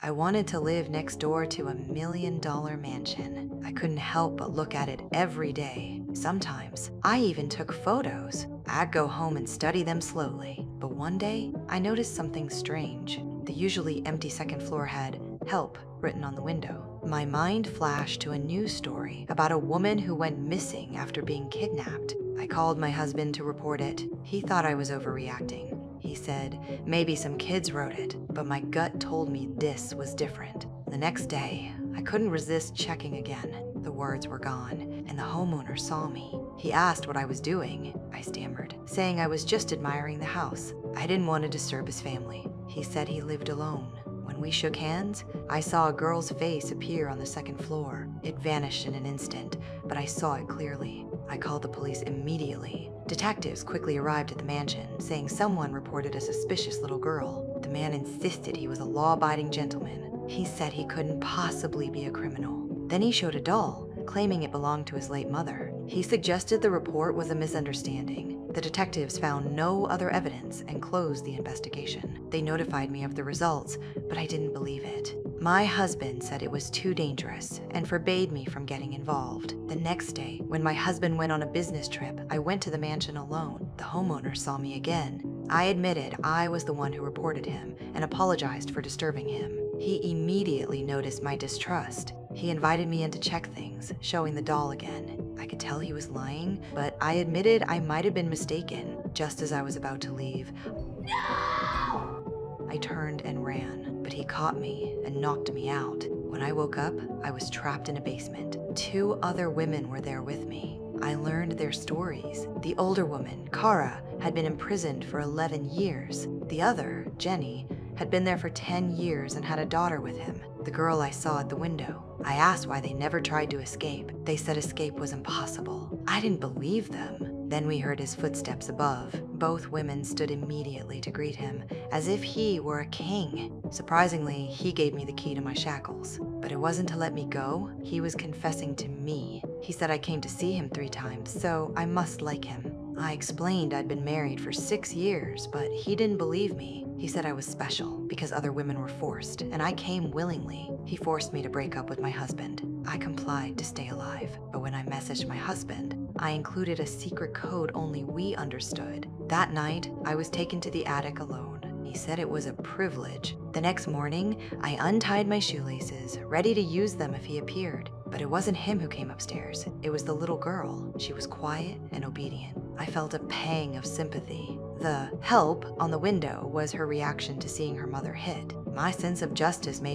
I wanted to live next door to $1 million mansion. I couldn't help but look at it every day. Sometimes, I even took photos. I'd go home and study them slowly. But one day, I noticed something strange. The usually empty second floor had "Help" written on the window. My mind flashed to a news story about a woman who went missing after being kidnapped. I called my husband to report it. He thought I was overreacting. He said maybe some kids wrote it, but my gut told me this was different. The next day, I couldn't resist checking again. The words were gone, and the homeowner saw me. He asked what I was doing. I stammered, saying I was just admiring the house. I didn't want to disturb his family. He said he lived alone. When we shook hands, I saw a girl's face appear on the second floor. It vanished in an instant, but I saw it clearly. I called the police immediately. Detectives quickly arrived at the mansion, saying someone reported a suspicious little girl. The man insisted he was a law-abiding gentleman. He said he couldn't possibly be a criminal. Then he showed a doll, claiming it belonged to his late mother. He suggested the report was a misunderstanding. The detectives found no other evidence and closed the investigation. They notified me of the results, but I didn't believe it. My husband said it was too dangerous and forbade me from getting involved. The next day, when my husband went on a business trip, I went to the mansion alone. The homeowner saw me again. I admitted I was the one who reported him and apologized for disturbing him. He immediately noticed my distrust. He invited me in to check things, showing the doll again. I could tell he was lying, but I admitted I might have been mistaken. Just as I was about to leave, I turned and ran, but he caught me and knocked me out. When I woke up, I was trapped in a basement. 2 other women were there with me. I learned their stories. The older woman, Kara, had been imprisoned for 11 years. The other, Jenny, had been there for 10 years and had a daughter with him, the girl I saw at the window. I asked why they never tried to escape. They said escape was impossible. I didn't believe them. Then we heard his footsteps above. Both women stood immediately to greet him, as if he were a king. Surprisingly, he gave me the key to my shackles. But it wasn't to let me go. He was confessing to me. He said I came to see him 3 times, so I must like him. I explained I'd been married for 6 years, but he didn't believe me. He said I was special because other women were forced, and I came willingly. He forced me to break up with my husband. I complied to stay alive, but when I messaged my husband, I included a secret code only we understood. That night, I was taken to the attic alone. He said it was a privilege. The next morning, I untied my shoelaces, ready to use them if he appeared. But it wasn't him who came upstairs. It was the little girl. She was quiet and obedient. I felt a pang of sympathy. The "help" on the window was her reaction to seeing her mother hit. My sense of justice made